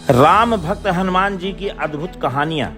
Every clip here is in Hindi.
राम भक्त हनुमान जी की अद्भुत कहानियां।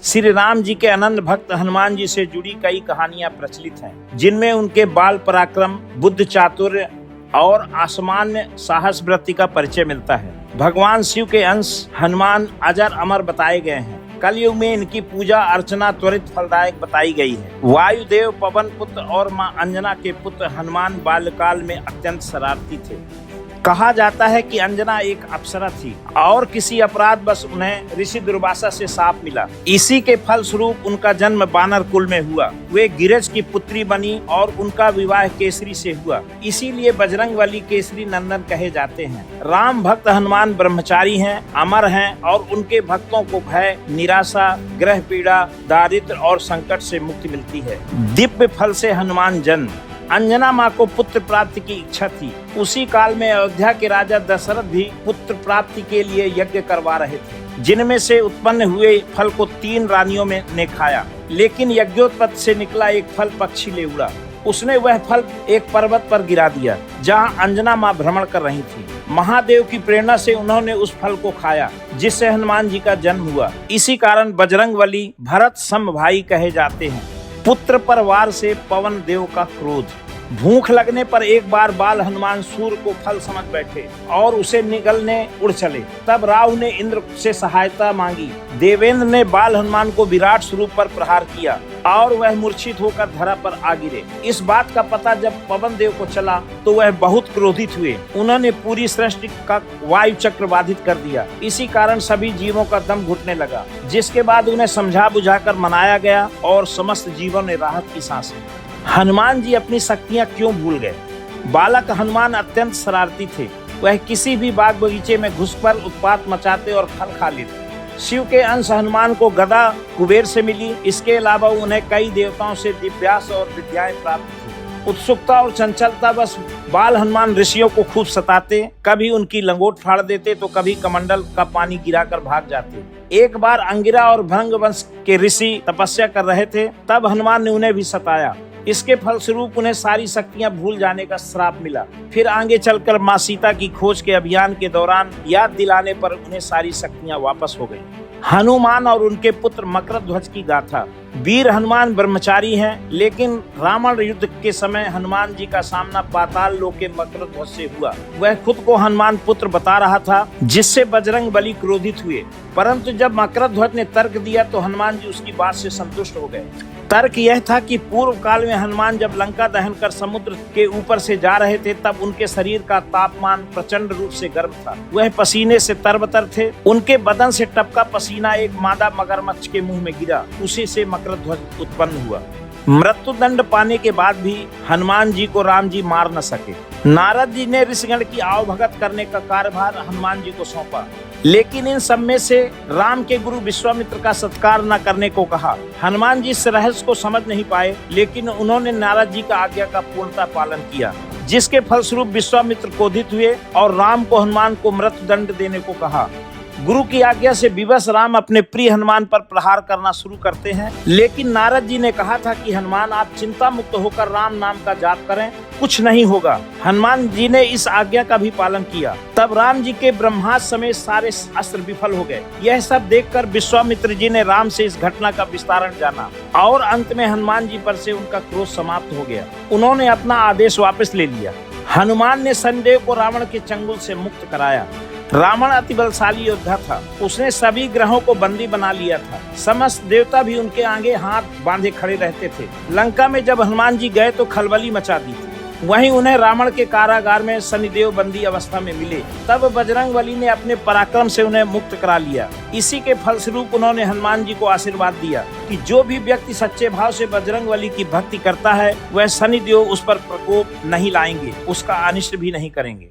श्री राम जी के अनंत भक्त हनुमान जी से जुड़ी कई कहानियां प्रचलित हैं, जिनमें उनके बाल पराक्रम, बुद्ध चातुर्य और असामान्य साहस वृत्ति का परिचय मिलता है। भगवान शिव के अंश हनुमान अजर अमर बताए गए हैं। कलयुग में इनकी पूजा अर्चना त्वरित फलदायक बताई गई है। वायुदेव, पवन पुत्र और मां अंजना के पुत्र हनुमान बाल्यकाल में अत्यंत शरारती थे। कहा जाता है कि अंजना एक अप्सरा थी और किसी अपराध बस उन्हें ऋषि दुर्वासा से शाप मिला। इसी के फल स्वरूप उनका जन्म बानर कुल में हुआ। वे गिरज की पुत्री बनी और उनका विवाह केसरी से हुआ। इसीलिए बजरंगबली केसरी नंदन कहे जाते हैं। राम भक्त हनुमान ब्रह्मचारी हैं, अमर हैं और उनके भक्तों को भय, निराशा, ग्रह पीड़ा, दारिद्र और संकट से मुक्ति मिलती है। दिव्य फल से हनुमान जन्म। अंजना माँ को पुत्र प्राप्ति की इच्छा थी। उसी काल में अयोध्या के राजा दशरथ भी पुत्र प्राप्ति के लिए यज्ञ करवा रहे थे, जिनमें से उत्पन्न हुए फल को 3 रानियों ने खाया। लेकिन यज्ञोत्पत्ति से निकला एक फल पक्षी ले उड़ा। उसने वह फल एक पर्वत पर गिरा दिया, जहाँ अंजना माँ भ्रमण कर रही थी। महादेव की प्रेरणा से उन्होंने उस फल को खाया, जिससे हनुमान जी का जन्म हुआ। इसी कारण बजरंगबली भरत सम भाई कहे जाते हैं। पुत्र पर वार से पवन देव का क्रोध। भूख लगने पर एक बार बाल हनुमान सूर्य को फल समझ बैठे और उसे निगलने उड़ चले। तब राहु ने इंद्र से सहायता मांगी। देवेंद्र ने बाल हनुमान को विराट स्वरूप पर प्रहार किया और वह मूर्छित होकर धरा पर आ गिरे। इस बात का पता जब पवन देव को चला तो वह बहुत क्रोधित हुए। उन्होंने पूरी सृष्टि का वायु चक्र बाधित कर दिया। इसी कारण सभी जीवों का दम घुटने लगा, जिसके बाद उन्हें समझा बुझाकर मनाया गया और समस्त जीवों ने राहत की सांस ली। हनुमान जी अपनी शक्तियां क्यों भूल गए? बालक हनुमान अत्यंत शरारती थे। वह किसी भी बाग बगीचे में घुसकर उत्पात मचाते और फल खा लेते। शिव के अंश हनुमान को गदा कुबेर से मिली। इसके अलावा उन्हें कई देवताओं से दिव्यास और विद्याएं प्राप्त थी। उत्सुकता और चंचलता बस बाल हनुमान ऋषियों को खूब सताते। कभी उनकी लंगोट फाड़ देते तो कभी कमंडल का पानी गिराकर भाग जाते। एक बार अंगिरा और भृंग वंश के ऋषि तपस्या कर रहे थे, तब हनुमान ने उन्हें भी सताया। इसके फलस्वरूप उन्हें सारी शक्तियां भूल जाने का श्राप मिला। फिर आगे चलकर मां सीता की खोज के अभियान के दौरान याद दिलाने पर उन्हें सारी शक्तियां वापस हो गईं। हनुमान और उनके पुत्र मकरध्वज की गाथा। वीर हनुमान ब्रह्मचारी हैं, लेकिन रावण युद्ध के समय हनुमान जी का सामना पाताल लोक के मकरध्वज से हुआ। वह खुद को हनुमान पुत्र बता रहा था, जिससे बजरंगबली क्रोधित हुए। परंतु जब मकरध्वज ने तर्क दिया तो हनुमान जी उसकी बात से संतुष्ट हो गए। तर्क यह था कि पूर्व काल में हनुमान जब लंका दहन कर समुद्र के ऊपर से जा रहे थे, तब उनके शरीर का तापमान प्रचंड रूप से गर्म था। वह पसीने से तरबतर थे। उनके बदन से टपका पसीना एक मादा मगरमच्छ के मुंह में गिरा। उसी से मकरध्वज उत्पन्न हुआ। मृत्यु दंड पाने के बाद भी हनुमान जी को राम जी मार न सके। नारद जी ने ऋषिगण की आवभगत करने का कार्यभार हनुमान जी को सौंपा, लेकिन इन सब में से राम के गुरु विश्वामित्र का सत्कार न करने को कहा। हनुमान जी इस रहस्य को समझ नहीं पाए, लेकिन उन्होंने नारद जी का आज्ञा का पूर्णतः पालन किया, जिसके फलस्वरूप विश्वामित्र क्रोधित हुए और राम को हनुमान को मृत्यु दंड देने को कहा। गुरु की आज्ञा से विवश राम अपने प्रिय हनुमान पर प्रहार करना शुरू करते हैं, लेकिन नारद जी ने कहा था कि हनुमान आप चिंता मुक्त होकर राम नाम का जाप करें, कुछ नहीं होगा। हनुमान जी ने इस आज्ञा का भी पालन किया। तब राम जी के ब्रह्मास्त्र समेत सारे अस्त्र विफल हो गए। यह सब देखकर विश्वामित्र जी ने राम से इस घटना का विस्तारण जाना और अंत में हनुमान जी पर से उनका क्रोध समाप्त हो गया। उन्होंने अपना आदेश वापस ले लिया। हनुमान ने शनिदेव को रावण के चंगुल से मुक्त कराया। रावण अति बलशाली योद्धा था। उसने सभी ग्रहों को बंदी बना लिया था। समस्त देवता भी उनके आगे हाथ बांधे खड़े रहते थे। लंका में जब हनुमान जी गए तो खलबली मचा दी थी। वहीं उन्हें रावण के कारागार में शनिदेव बंदी अवस्था में मिले। तब बजरंगबली ने अपने पराक्रम से उन्हें मुक्त करा लिया। इसी के फलस्वरूप उन्होंने हनुमान जी को आशीर्वाद दिया कि जो भी व्यक्ति सच्चे भाव से बजरंगबली की भक्ति करता है, वह शनिदेव उस पर प्रकोप नहीं लाएंगे, उसका अनिष्ट भी नहीं करेंगे।